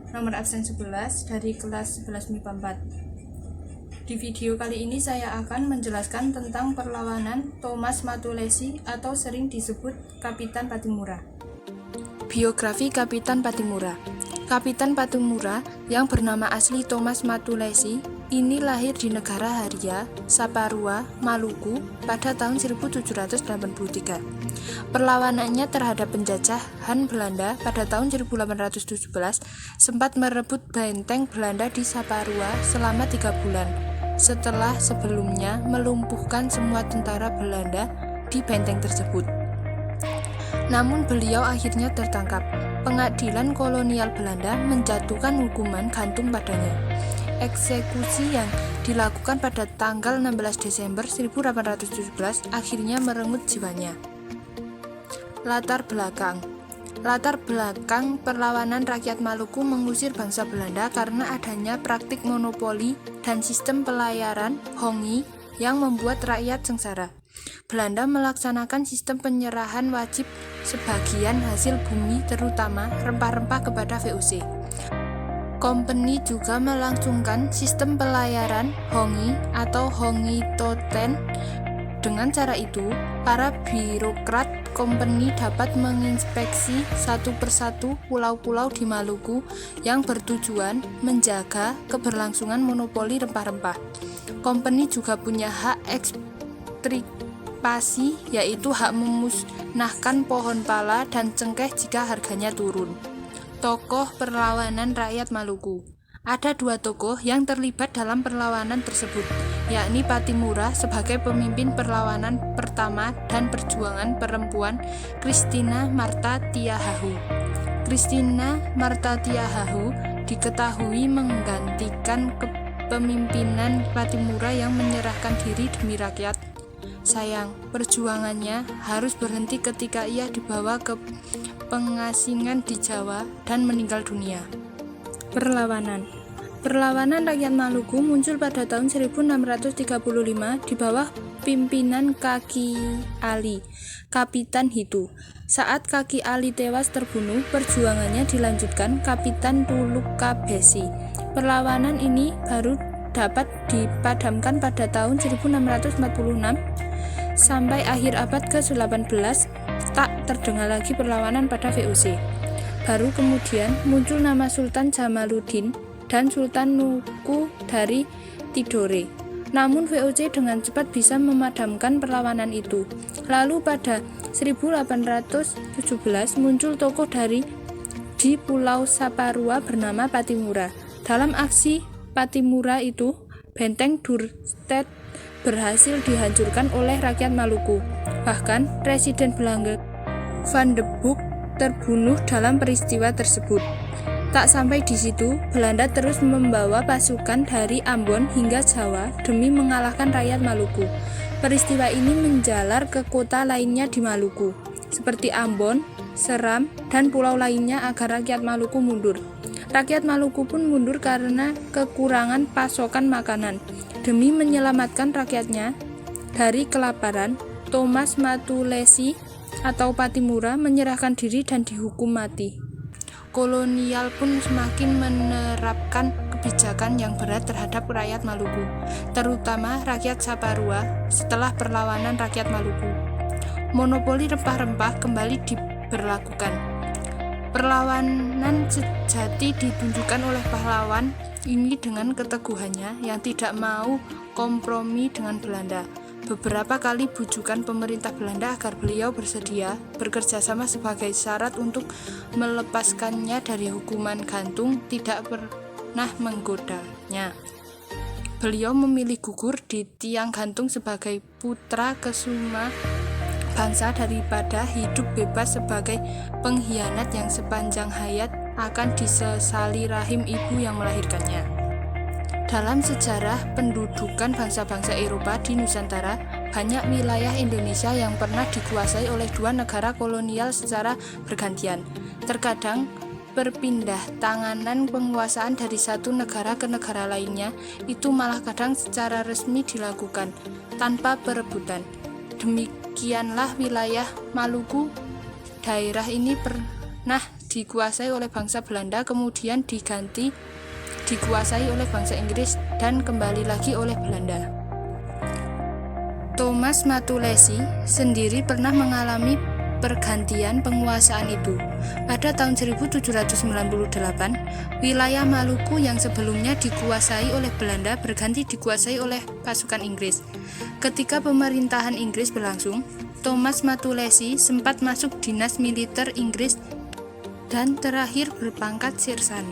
nomor absen 11 dari kelas 11 MIPA 4. Di video kali ini saya akan menjelaskan tentang perlawanan Thomas Matulesi atau sering disebut Kapitan Pattimura. Biografi Kapitan Pattimura. Kapitan Pattimura yang bernama asli Thomas Matulesi ini lahir di negara Haria, Saparua, Maluku pada tahun 1783. Perlawanannya terhadap penjajahan Belanda pada tahun 1817 sempat merebut benteng Belanda di Saparua selama 3 bulan, setelah sebelumnya melumpuhkan semua tentara Belanda di benteng tersebut. Namun beliau akhirnya tertangkap. Pengadilan kolonial Belanda menjatuhkan hukuman gantung padanya. Eksekusi yang dilakukan pada tanggal 16 Desember 1817 akhirnya merenggut jiwanya. Latar belakang perlawanan rakyat Maluku mengusir bangsa Belanda karena adanya praktik monopoli dan sistem pelayaran Hongi yang membuat rakyat sengsara. Belanda melaksanakan sistem penyerahan wajib sebagian hasil bumi terutama rempah-rempah kepada VOC. Kompeni juga melangsungkan sistem pelayaran Hongi atau Hongi Toten. Dengan cara itu, para birokrat kompeni dapat menginspeksi satu persatu pulau-pulau di Maluku yang bertujuan menjaga keberlangsungan monopoli rempah-rempah. Kompeni juga punya hak ekstripasi, yaitu hak memusnahkan pohon pala dan cengkeh jika harganya turun. Tokoh perlawanan rakyat Maluku. Ada 2 tokoh yang terlibat dalam perlawanan tersebut, yakni Pattimura sebagai pemimpin perlawanan pertama dan perjuangan perempuan Christina Martha Tiahahu. Christina Martha Tiahahu diketahui menggantikan kepemimpinan Pattimura yang menyerahkan diri demi rakyat. Sayang, perjuangannya harus berhenti ketika ia dibawa ke pengasingan di Jawa dan meninggal dunia. Perlawanan rakyat Maluku muncul pada tahun 1635 di bawah pimpinan Kaki Ali, Kapitan Hitu. Saat Kaki Ali tewas terbunuh, perjuangannya dilanjutkan Kapitan Tulukabesi. Perlawanan ini baru dapat dipadamkan pada tahun 1646 sampai akhir abad ke-18 tak terdengar lagi perlawanan pada VOC. Baru kemudian muncul nama Sultan Jamaluddin dan Sultan Nuku dari Tidore. Namun VOC dengan cepat bisa memadamkan perlawanan itu. Lalu pada 1817 muncul tokoh di Pulau Saparua bernama Pattimura. Dalam aksi Pattimura itu, benteng Dorset berhasil dihancurkan oleh rakyat Maluku. Bahkan Presiden Belanda Van de Boeck terbunuh dalam peristiwa tersebut. Tak sampai di situ, Belanda terus membawa pasukan dari Ambon hingga Jawa demi mengalahkan rakyat Maluku. Peristiwa ini menjalar ke kota lainnya di Maluku, seperti Ambon, Seram, dan pulau lainnya agar rakyat Maluku mundur. Rakyat Maluku pun mundur karena kekurangan pasokan makanan. Demi menyelamatkan rakyatnya dari kelaparan, Thomas Matulesi atau Pattimura menyerahkan diri dan dihukum mati. Kolonial pun semakin menerapkan kebijakan yang berat terhadap rakyat Maluku, terutama rakyat Saparua setelah perlawanan rakyat Maluku. Monopoli rempah-rempah kembali diberlakukan. Perlawanan sejati ditunjukkan oleh pahlawan ini dengan keteguhannya yang tidak mau kompromi dengan Belanda. Beberapa kali bujukan pemerintah Belanda agar beliau bersedia bekerja sama sebagai syarat untuk melepaskannya dari hukuman gantung tidak pernah menggodanya. Beliau memilih gugur di tiang gantung sebagai putra kesuma bangsa daripada hidup bebas sebagai pengkhianat yang sepanjang hayat akan disesali rahim ibu yang melahirkannya. Dalam sejarah pendudukan bangsa-bangsa Eropa di Nusantara, banyak wilayah Indonesia yang pernah dikuasai oleh 2 negara kolonial secara bergantian. Terkadang berpindah tanganan penguasaan dari satu negara ke negara lainnya itu malah kadang secara resmi dilakukan tanpa perebutan. Demikianlah wilayah Maluku. Daerah ini pernah dikuasai oleh bangsa Belanda, kemudian diganti dikuasai oleh bangsa Inggris dan kembali lagi oleh Belanda. Thomas Matulesi sendiri pernah mengalami pergantian penguasaan itu. Pada tahun 1798, wilayah Maluku yang sebelumnya dikuasai oleh Belanda berganti dikuasai oleh pasukan Inggris. Ketika pemerintahan Inggris berlangsung, Thomas Matulesi sempat masuk dinas militer Inggris dan terakhir berpangkat sirsan.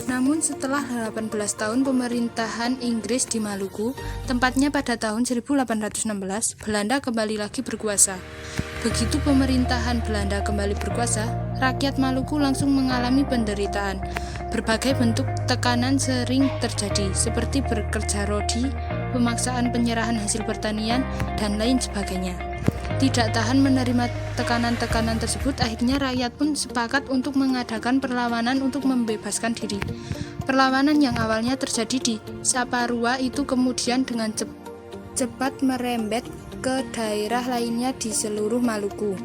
Namun setelah 18 tahun pemerintahan Inggris di Maluku, tempatnya pada tahun 1816, Belanda kembali lagi berkuasa. Begitu pemerintahan Belanda kembali berkuasa, rakyat Maluku langsung mengalami penderitaan. Berbagai bentuk tekanan sering terjadi, seperti bekerja rodi, pemaksaan penyerahan hasil pertanian, dan lain sebagainya. Tidak tahan menerima tekanan-tekanan tersebut, akhirnya rakyat pun sepakat untuk mengadakan perlawanan untuk membebaskan diri. Perlawanan yang awalnya terjadi di Saparua itu kemudian dengan cepat merembet ke daerah lainnya di seluruh Maluku.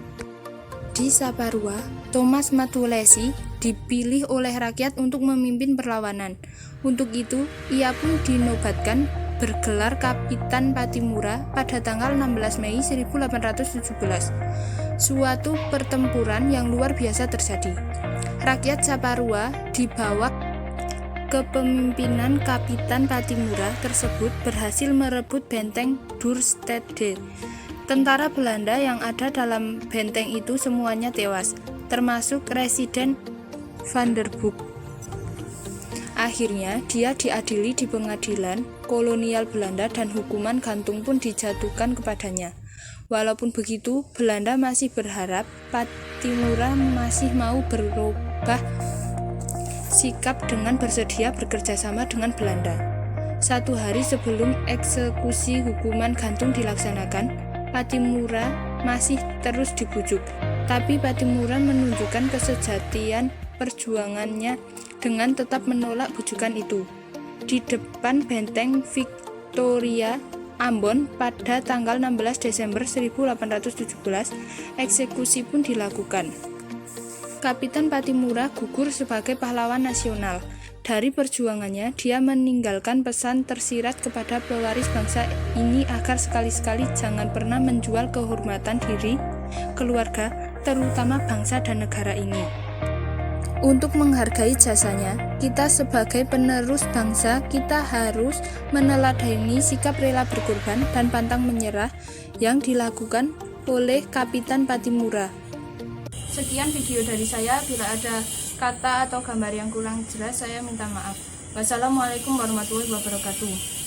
Di Saparua, Thomas Matulesi dipilih oleh rakyat untuk memimpin perlawanan. Untuk itu, ia pun dinobatkan bergelar Kapitan Patimura pada tanggal 16 Mei 1817. Suatu pertempuran yang luar biasa terjadi. Rakyat Saparua di bawah kepemimpinan Kapitan Patimura tersebut berhasil merebut benteng Dorstede. Tentara Belanda yang ada dalam benteng itu semuanya tewas, termasuk Residen van der Broek. Akhirnya, dia diadili di pengadilan kolonial Belanda dan hukuman gantung pun dijatuhkan kepadanya. Walaupun begitu, Belanda masih berharap Patimura masih mau berubah sikap dengan bersedia bekerja sama dengan Belanda. 1 hari sebelum eksekusi hukuman gantung dilaksanakan, Patimura masih terus dibujuk. Tapi Patimura menunjukkan kesejatian perjuangannya dengan tetap menolak bujukan itu. Di depan benteng Victoria, Ambon pada tanggal 16 Desember 1817, eksekusi pun dilakukan. Kapitan Patimura gugur sebagai pahlawan nasional. Dari perjuangannya, dia meninggalkan pesan tersirat kepada pewaris bangsa ini agar sekali-sekali jangan pernah menjual kehormatan diri, keluarga, terutama bangsa dan negara ini. Untuk menghargai jasanya, kita sebagai penerus bangsa, kita harus meneladani sikap rela berkorban dan pantang menyerah yang dilakukan oleh Kapitan Patimura. Sekian video dari saya, bila ada kata atau gambar yang kurang jelas, saya minta maaf. Wassalamualaikum warahmatullahi wabarakatuh.